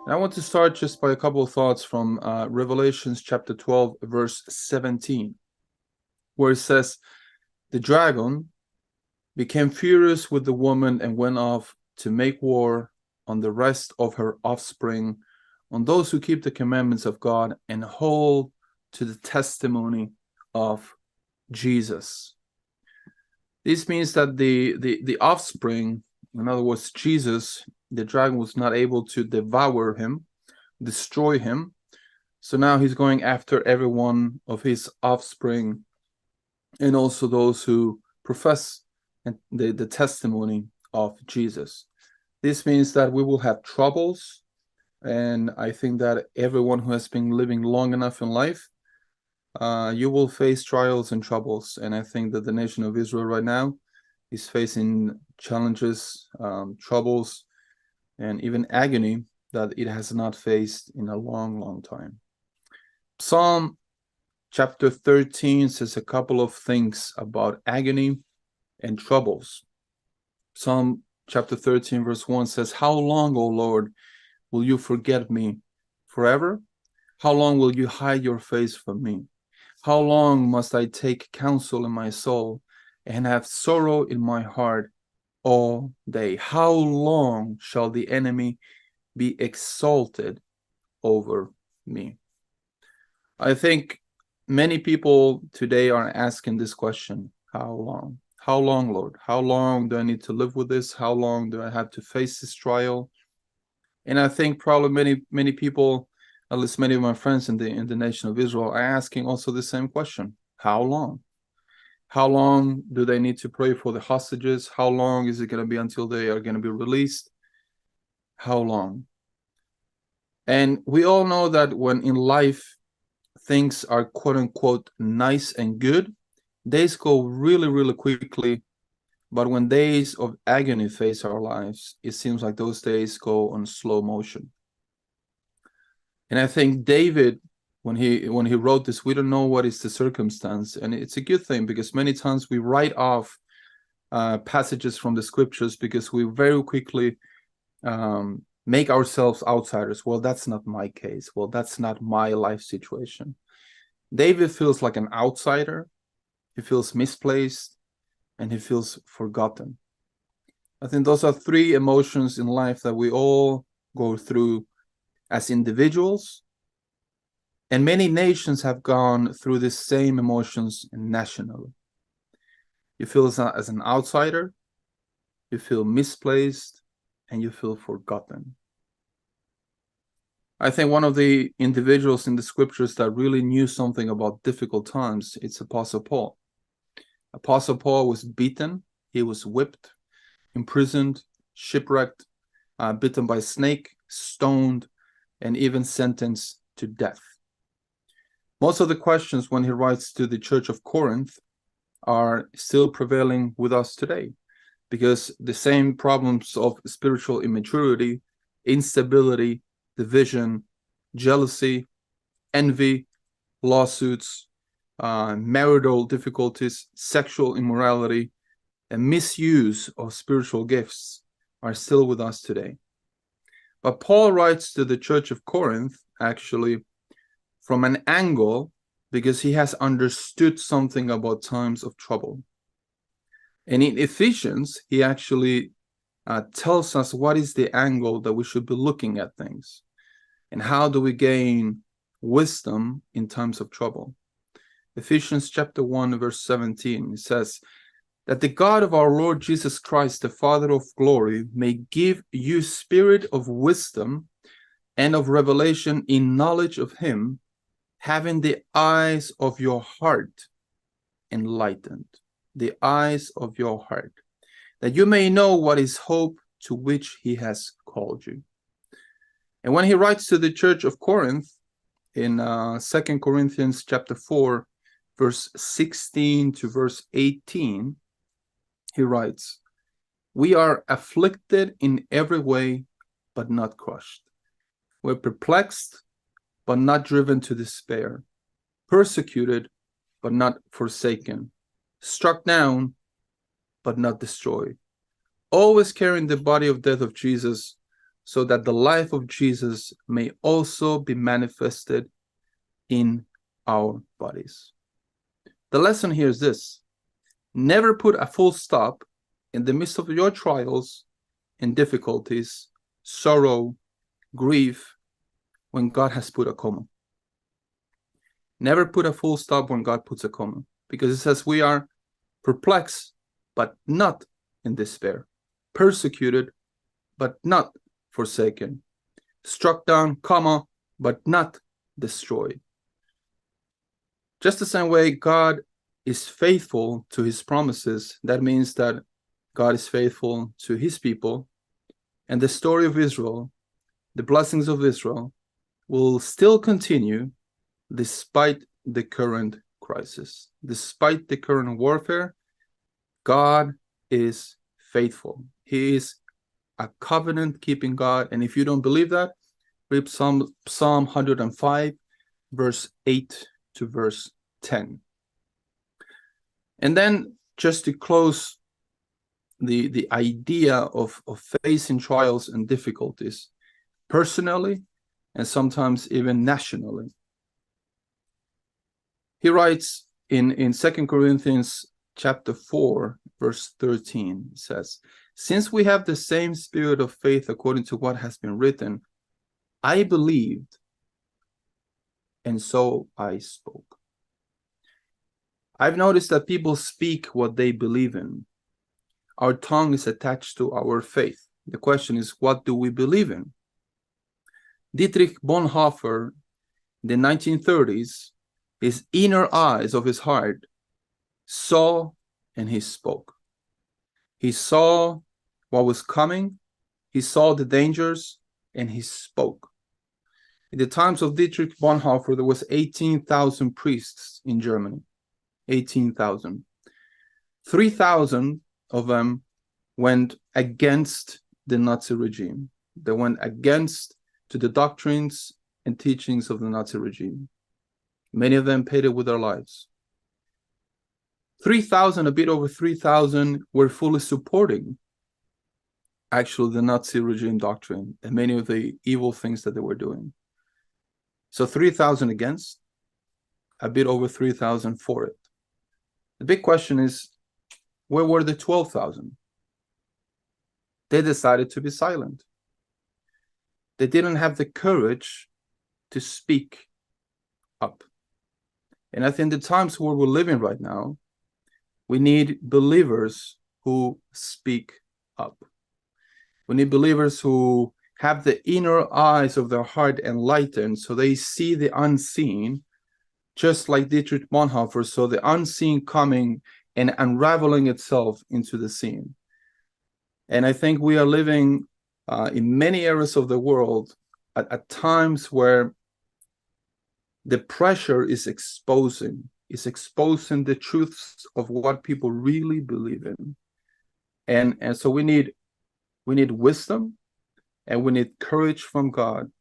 And I want to start just by a couple of thoughts from Revelations chapter 12, verse 17, where it says, "The dragon became furious with the woman and went off to make war on the rest of her offspring, on those who keep the commandments of God and hold to the testimony of Jesus." This means that the offspring, in other words, Jesus, the dragon was not able to devour him, destroy him. So now he's going after every one of his offspring and also those who profess the testimony of Jesus. This means that we will have troubles, and I think that everyone who has been living long enough in life, you will face trials and troubles. And I think that the nation of Israel right now is facing challenges, troubles, and even agony that it has not faced in a long, long time. Psalm chapter 13 says a couple of things about agony and troubles. Psalm chapter 13 verse 1 says, "How long, O Lord, will you forget me? Forever? How long will you hide your face from me? How long must I take counsel in my soul and have sorrow in my heart all day? How long shall the enemy be exalted over me?" I think many people today are asking this question: how long? How long, Lord? How long do I need to live with this? How long do I have to face this trial? And I think probably many people, at least many of my friends in the nation of Israel, are asking also the same question: how long? How long do they need to pray for the hostages? How long is it going to be until they are going to be released? How long? And we all know that when in life things are quote unquote nice and good, days go really, really quickly. But when days of agony face our lives, it seems like those days go on slow motion. And I think David, when he wrote this, we don't know what is the circumstance, and it's a good thing, because many times we write off passages from the scriptures because we very quickly make ourselves outsiders. Well, that's not my case. Well, that's not my life situation. David feels like an outsider. He feels misplaced, and he feels forgotten. I think those are three emotions in life that we all go through as individuals, and many nations have gone through the same emotions nationally. You feel as an outsider, you feel misplaced, and you feel forgotten. I think one of the individuals in the scriptures that really knew something about difficult times, it's Apostle Paul. Apostle Paul was beaten, he was whipped, imprisoned, shipwrecked, bitten by a snake, stoned, and even sentenced to death. Most of the questions when he writes to the church of Corinth are still prevailing with us today, because the same problems of spiritual immaturity, instability, division, jealousy, envy, lawsuits, marital difficulties, sexual immorality, and misuse of spiritual gifts are still with us today. But Paul writes to the church of Corinth actually from an angle, because he has understood something about times of trouble. And in Ephesians, he actually tells us what is the angle that we should be looking at things, and how do we gain wisdom in times of trouble. Ephesians chapter 1, verse 17, it says, "That the God of our Lord Jesus Christ, the Father of glory, may give you spirit of wisdom and of revelation in knowledge of him, having the eyes of your heart enlightened." The eyes of your heart, that you may know what is hope to which he has called you. And when he writes to the church of Corinth in 2 Corinthians chapter 4, verse 16 to verse 18, he writes, "We are afflicted in every way, but not crushed. We're perplexed, but not driven to despair. Persecuted, but not forsaken. Struck down, but not destroyed. Always carrying the body of death of Jesus, so that the life of Jesus may also be manifested in our bodies. The lesson here is this: never put a full stop in the midst of your trials and difficulties, sorrow, grief, when God has put a comma. Never put a full stop when God puts a comma, because it says we are perplexed, but not in despair, persecuted, but not forsaken, struck down, comma, but not destroyed. Just the same way God is faithful to his promises, that means that God is faithful to his people, and the story of Israel, the blessings of Israel, will still continue despite the current crisis. Despite the current warfare, God is faithful. He is a covenant-keeping God, and if you don't believe that, read Psalm 105, verse 8 to verse 10. And then, just to close the idea of facing trials and difficulties personally and sometimes even nationally, he writes in 2 Corinthians chapter 4, verse 13, it says, "Since we have the same spirit of faith according to what has been written, I believed, and so I spoke." I've noticed that people speak what they believe in. Our tongue is attached to our faith. The question is, what do we believe in? Dietrich Bonhoeffer, in the 1930s, his inner eyes of his heart saw and he spoke. He saw what was coming, he saw the dangers, and he spoke. In the times of Dietrich Bonhoeffer, there was 18,000 priests in Germany. 18,000. 3,000 of them went against the Nazi regime. They went against to the doctrines and teachings of the Nazi regime. Many of them paid it with their lives. 3,000, a bit over 3,000, were fully supporting actually the Nazi regime doctrine and many of the evil things that they were doing. So 3,000 against, a bit over 3,000 for it. The big question is, where were the 12,000? They decided to be silent. They didn't have the courage to speak up. And I think the times where we're living right now, we need believers who speak up. We need believers who have the inner eyes of their heart enlightened so they see the unseen, just like Dietrich Bonhoeffer saw the unseen coming and unraveling itself into the seen. And I think we are living in many areas of the world at times where the pressure is exposing the truths of what people really believe in. And so we need wisdom, and we need courage from God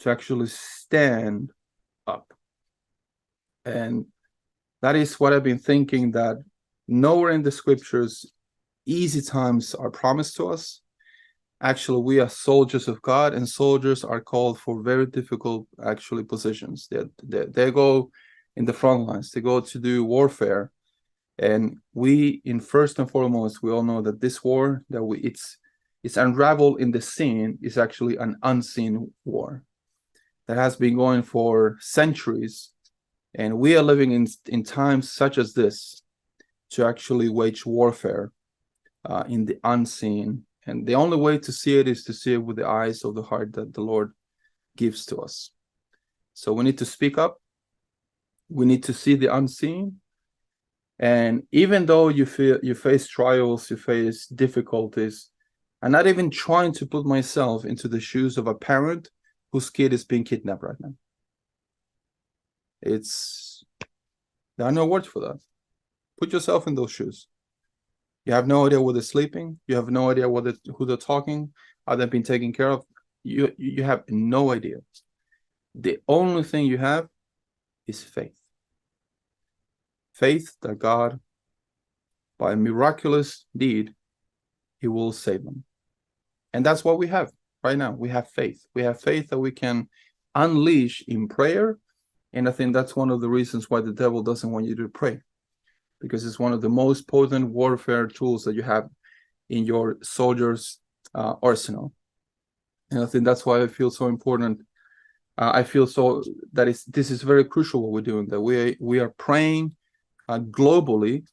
to actually stand up. And that is what I've been thinking, that nowhere in the scriptures easy times are promised to us. Actually, we are soldiers of God, and soldiers are called for very difficult actually positions. They go in the front lines, they go to do warfare. And we, in first and foremost, we all know that this war that it's unraveled in the seen is actually an unseen war that has been going for centuries. And we are living in times such as this to actually wage warfare in the unseen. And the only way to see it is to see it with the eyes of the heart that the Lord gives to us. So we need to speak up. We need to see the unseen. And even though you face trials, you face difficulties, I'm not even trying to put myself into the shoes of a parent whose kid is being kidnapped right now. There are no words for that. Put yourself in those shoes. You have no idea where they're sleeping. You have no idea who they're talking. Are they being taken care of? You have no idea. The only thing you have is faith. Faith that God, by a miraculous deed, he will save them. And that's what we have. right now. We have faith. We have faith that we can unleash in prayer. And I think that's one of the reasons why the devil doesn't want you to pray, because it's one of the most potent warfare tools that you have in your soldiers' arsenal. And I think that's why I feel so important. I feel so that this is very crucial what we're doing, that we are praying globally,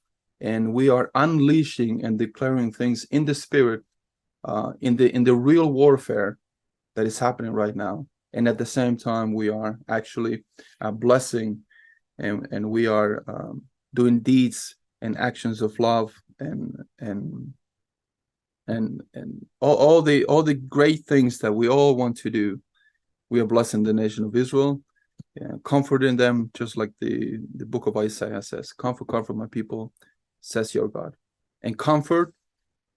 and we are unleashing and declaring things in the spirit, in the real warfare that is happening right now. And at the same time, we are actually blessing, and we are doing deeds and actions of love, and all the great things that we all want to do. We are blessing the nation of Israel, comforting them, just like the book of Isaiah says, comfort my people, says your God. And comfort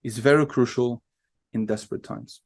is very crucial in desperate times.